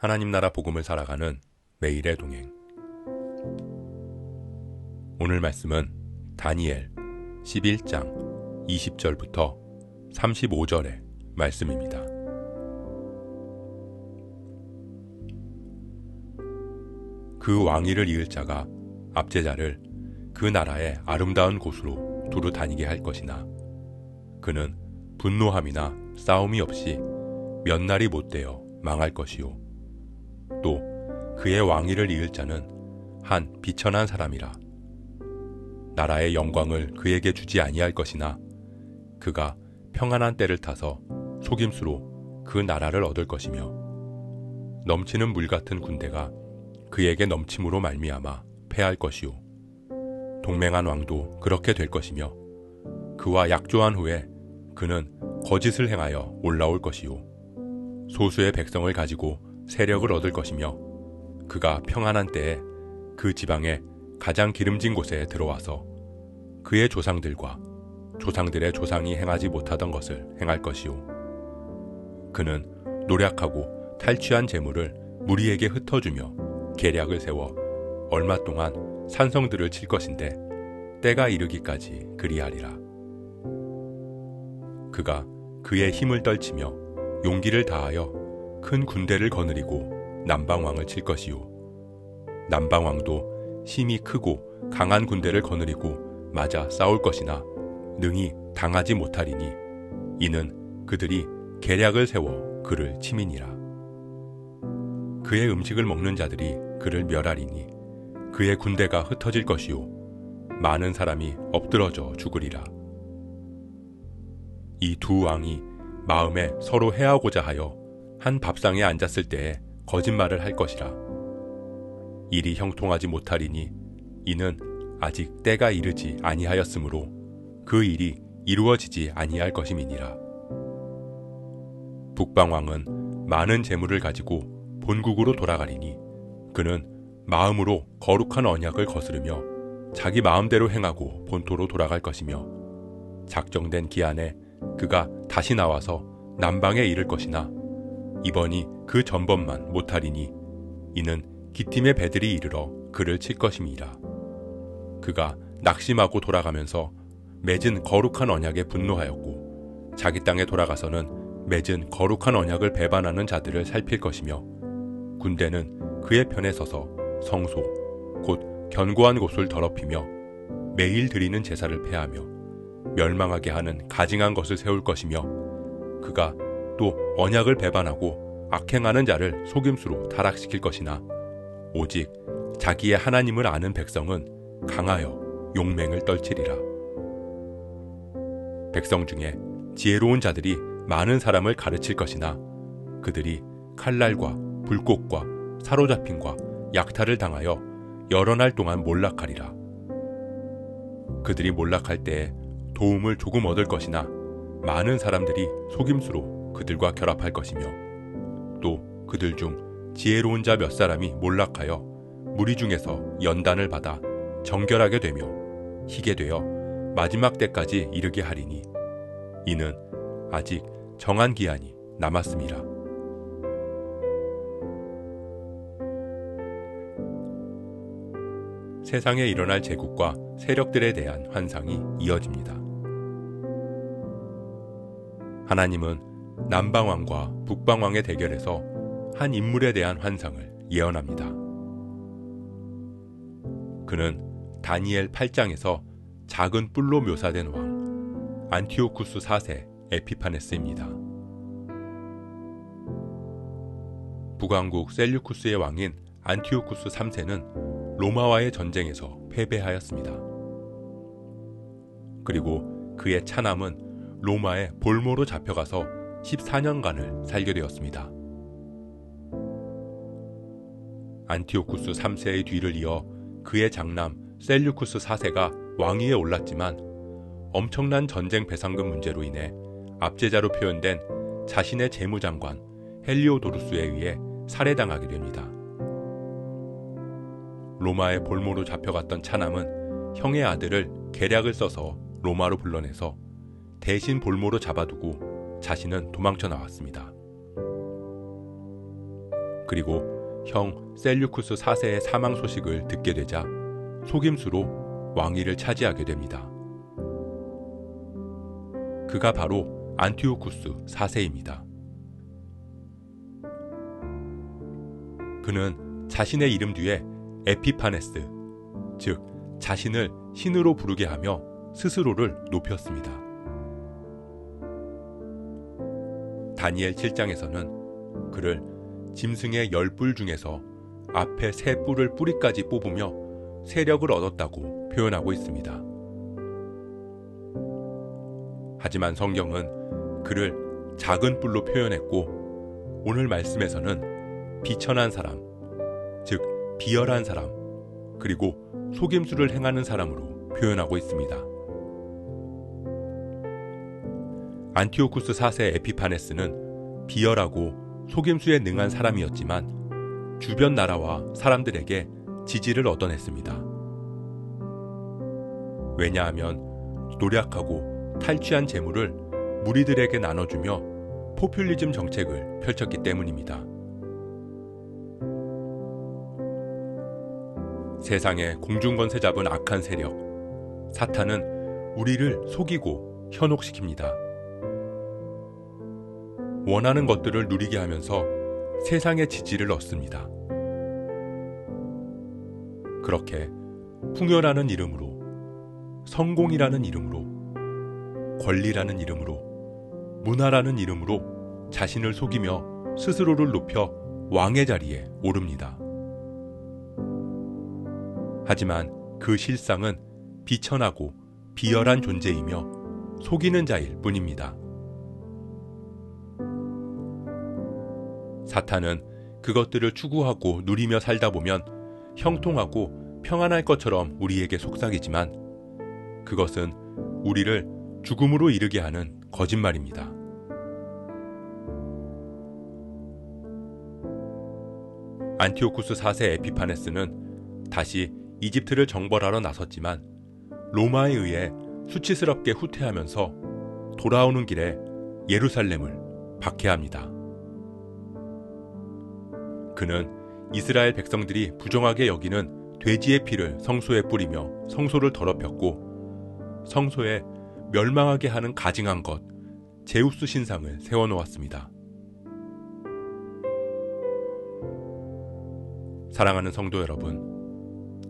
하나님 나라 복음을 살아가는 매일의 동행. 오늘 말씀은 다니엘 11장 20절부터 35절의 말씀입니다. 그 왕위를 이을 자가 압제자를 그 나라의 아름다운 곳으로 두루 다니게 할 것이나 그는 분노함이나 싸움이 없이 몇 날이 못되어 망할 것이요 또 그의 왕위를 이을 자는 한 비천한 사람이라 나라의 영광을 그에게 주지 아니할 것이나 그가 평안한 때를 타서 속임수로 그 나라를 얻을 것이며 넘치는 물 같은 군대가 그에게 넘침으로 말미암아 패할 것이요 동맹한 왕도 그렇게 될 것이며 그와 약조한 후에 그는 거짓을 행하여 올라올 것이요 소수의 백성을 가지고 세력을 얻을 것이며 그가 평안한 때에 그 지방의 가장 기름진 곳에 들어와서 그의 조상들과 조상들의 조상이 행하지 못하던 것을 행할 것이요 그는 노력하고 탈취한 재물을 무리에게 흩어주며 계략을 세워 얼마 동안 산성들을 칠 것인데 때가 이르기까지 그리하리라. 그가 그의 힘을 떨치며 용기를 다하여 큰 군대를 거느리고 남방왕을 칠 것이요 남방왕도 힘이 크고 강한 군대를 거느리고 맞아 싸울 것이나 능히 당하지 못하리니 이는 그들이 계략을 세워 그를 치민이라. 그의 음식을 먹는 자들이 그를 멸하리니 그의 군대가 흩어질 것이요 많은 사람이 엎드러져 죽으리라. 이 두 왕이 마음에 서로 해하고자 하여 한 밥상에 앉았을 때에 거짓말을 할 것이라. 일이 형통하지 못하리니 이는 아직 때가 이르지 아니하였으므로 그 일이 이루어지지 아니할 것임이니라. 북방왕은 많은 재물을 가지고 본국으로 돌아가리니 그는 마음으로 거룩한 언약을 거스르며 자기 마음대로 행하고 본토로 돌아갈 것이며 작정된 기한에 그가 다시 나와서 남방에 이를 것이나 이번이 그 전번만 못하리니 이는 기팀의 배들이 이르러 그를 칠 것임이라. 그가 낙심하고 돌아가면서 맺은 거룩한 언약에 분노하였고 자기 땅에 돌아가서는 맺은 거룩한 언약을 배반하는 자들을 살필 것이며 군대는 그의 편에 서서 성소 곧 견고한 곳을 더럽히며 매일 드리는 제사를 폐하며 멸망하게 하는 가증한 것을 세울 것이며 그가 또 언약을 배반하고 악행하는 자를 속임수로 타락시킬 것이나 오직 자기의 하나님을 아는 백성은 강하여 용맹을 떨치리라. 백성 중에 지혜로운 자들이 많은 사람을 가르칠 것이나 그들이 칼날과 불꽃과 사로잡힘과 약탈을 당하여 여러 날 동안 몰락하리라. 그들이 몰락할 때에 도움을 조금 얻을 것이나 많은 사람들이 속임수로 그들과 결합할 것이며 또 그들 중 지혜로운 자 몇 사람이 몰락하여 무리 중에서 연단을 받아 정결하게 되며 희게 되어 마지막 때까지 이르게 하리니 이는 아직 정한 기한이 남았음이라. 세상에 일어날 제국과 세력들에 대한 환상이 이어집니다. 하나님은 남방왕과 북방왕의 대결에서 한 인물에 대한 환상을 예언합니다. 그는 다니엘 8장에서 작은 뿔로 묘사된 왕 안티오쿠스 4세 에피파네스입니다. 북왕국 셀류쿠스의 왕인 안티오쿠스 3세는 로마와의 전쟁에서 패배하였습니다. 그리고 그의 차남은 로마의 볼모로 잡혀가서 14년간을 살게 되었습니다. 안티오쿠스 3세의 뒤를 이어 그의 장남 셀류쿠스 4세가 왕위에 올랐지만 엄청난 전쟁 배상금 문제로 인해 압제자로 표현된 자신의 재무장관 헬리오도루스에 의해 살해당하게 됩니다. 로마의 볼모로 잡혀갔던 차남은 형의 아들을 계략을 써서 로마로 불러내서 대신 볼모로 잡아두고 자신은 도망쳐 나왔습니다. 그리고 형 셀류쿠스 4세의 사망 소식을 듣게 되자 속임수로 왕위를 차지하게 됩니다. 그가 바로 안티오쿠스 4세입니다. 그는 자신의 이름 뒤에 에피파네스, 즉 자신을 신으로 부르게 하며 스스로를 높였습니다. 다니엘 7장에서는 그를 짐승의 10뿔 중에서 앞에 3뿔을 뿌리까지 뽑으며 세력을 얻었다고 표현하고 있습니다. 하지만 성경은 그를 작은 뿔로 표현했고 오늘 말씀에서는 비천한 사람, 즉 비열한 사람, 그리고 속임수를 행하는 사람으로 표현하고 있습니다. 안티오쿠스 4세 에피파네스는 비열하고 속임수에 능한 사람이었지만 주변 나라와 사람들에게 지지를 얻어냈습니다. 왜냐하면 노력하고 탈취한 재물을 무리들에게 나눠주며 포퓰리즘 정책을 펼쳤기 때문입니다. 세상에 공중권세 잡은 악한 세력, 사탄은 우리를 속이고 현혹시킵니다. 원하는 것들을 누리게 하면서 세상의 지지를 얻습니다. 그렇게 풍요라는 이름으로, 성공이라는 이름으로, 권리라는 이름으로, 문화라는 이름으로 자신을 속이며 스스로를 높여 왕의 자리에 오릅니다. 하지만 그 실상은 비천하고 비열한 존재이며 속이는 자일 뿐입니다. 사탄은 그것들을 추구하고 누리며 살다 보면 형통하고 평안할 것처럼 우리에게 속삭이지만 그것은 우리를 죽음으로 이르게 하는 거짓말입니다. 안티오쿠스 4세 에피파네스는 다시 이집트를 정벌하러 나섰지만 로마에 의해 수치스럽게 후퇴하면서 돌아오는 길에 예루살렘을 박해합니다. 그는 이스라엘 백성들이 부정하게 여기는 돼지의 피를 성소에 뿌리며 성소를 더럽혔고 성소에 멸망하게 하는 가증한 것, 제우스 신상을 세워놓았습니다. 사랑하는 성도 여러분,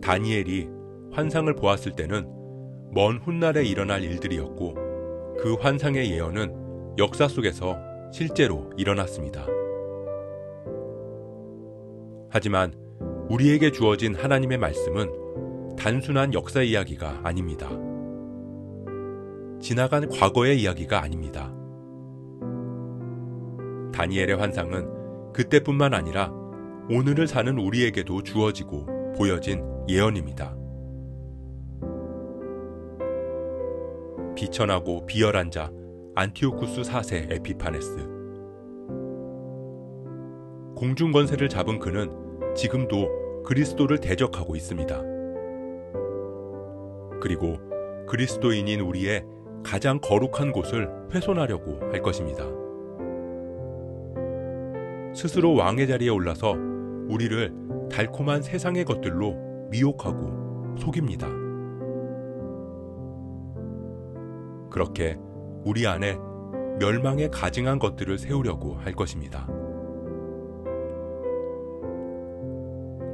다니엘이 환상을 보았을 때는 먼 훗날에 일어날 일들이었고 그 환상의 예언은 역사 속에서 실제로 일어났습니다. 하지만 우리에게 주어진 하나님의 말씀은 단순한 역사 이야기가 아닙니다. 지나간 과거의 이야기가 아닙니다. 다니엘의 환상은 그때뿐만 아니라 오늘을 사는 우리에게도 주어지고 보여진 예언입니다. 비천하고 비열한 자 안티오쿠스 4세 에피파네스. 공중권세를 잡은 그는 지금도 그리스도를 대적하고 있습니다. 그리고 그리스도인인 우리의 가장 거룩한 곳을 훼손하려고 할 것입니다. 스스로 왕의 자리에 올라서 우리를 달콤한 세상의 것들로 미혹하고 속입니다. 그렇게 우리 안에 멸망에 가증한 것들을 세우려고 할 것입니다.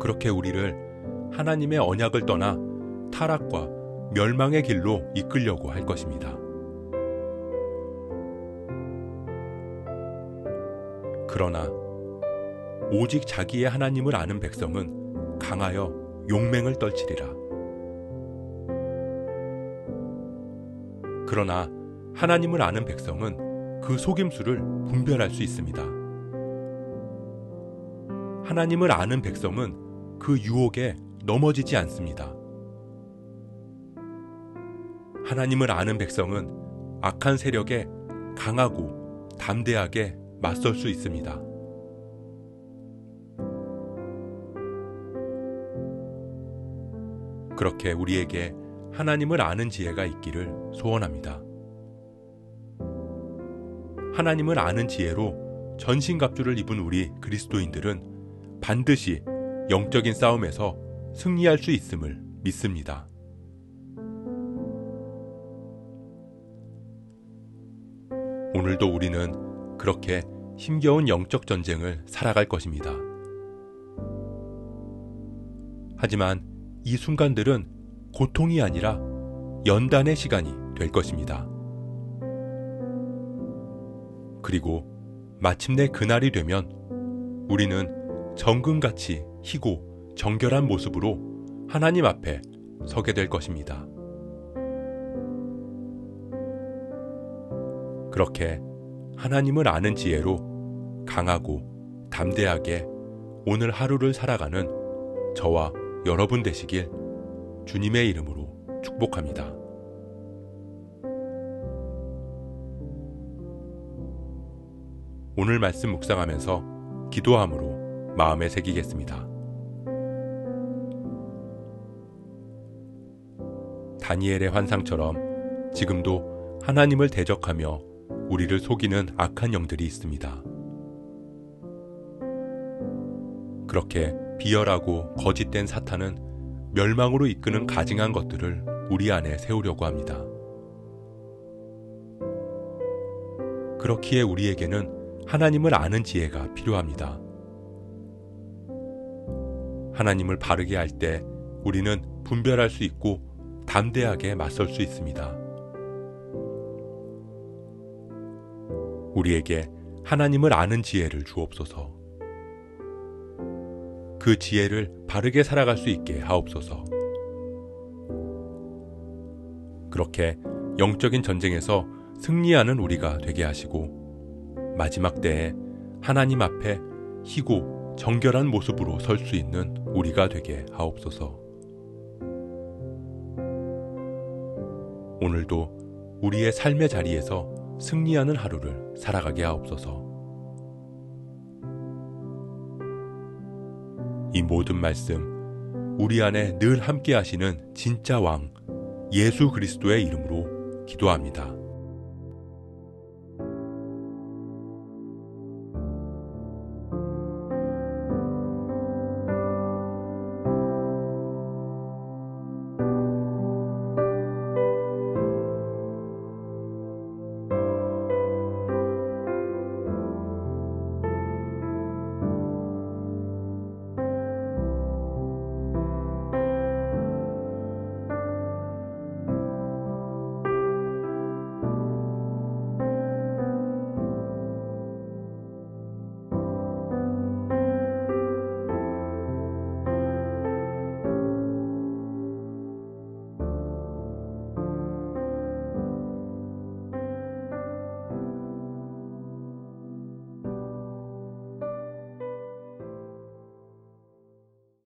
그렇게 우리를 하나님의 언약을 떠나 타락과 멸망의 길로 이끌려고 할 것입니다. 그러나 오직 자기의 하나님을 아는 백성은 강하여 용맹을 떨치리라. 그러나 하나님을 아는 백성은 그 속임수를 분별할 수 있습니다. 하나님을 아는 백성은 그 유혹에 넘어지지 않습니다. 하나님을 아는 백성은 악한 세력에 강하고 담대하게 맞설 수 있습니다. 그렇게 우리에게 하나님을 아는 지혜가 있기를 소원합니다. 하나님을 아는 지혜로 전신갑주를 입은 우리 그리스도인들은 반드시 영적인 싸움에서 승리할 수 있음을 믿습니다. 오늘도 우리는 그렇게 힘겨운 영적 전쟁을 살아갈 것입니다. 하지만 이 순간들은 고통이 아니라 연단의 시간이 될 것입니다. 그리고 마침내 그날이 되면 우리는 정금같이 희고 정결한 모습으로 하나님 앞에 서게 될 것입니다. 그렇게 하나님을 아는 지혜로 강하고 담대하게 오늘 하루를 살아가는 저와 여러분 되시길 주님의 이름으로 축복합니다. 오늘 말씀 묵상하면서 기도함으로 마음에 새기겠습니다. 다니엘의 환상처럼 지금도 하나님을 대적하며 우리를 속이는 악한 영들이 있습니다. 그렇게 비열하고 거짓된 사탄은 멸망으로 이끄는 가증한 것들을 우리 안에 세우려고 합니다. 그렇기에 우리에게는 하나님을 아는 지혜가 필요합니다. 하나님을 바르게 할 때 우리는 분별할 수 있고 담대하게 맞설 수 있습니다. 우리에게 하나님을 아는 지혜를 주옵소서. 그 지혜를 바르게 살아갈 수 있게 하옵소서. 그렇게 영적인 전쟁에서 승리하는 우리가 되게 하시고 마지막 때에 하나님 앞에 희고 정결한 모습으로 설 수 있는 우리가 되게 하옵소서. 오늘도 우리의 삶의 자리에서 승리하는 하루를 살아가게 하옵소서. 이 모든 말씀 우리 안에 늘 함께 하시는 진짜 왕 예수 그리스도의 이름으로 기도합니다.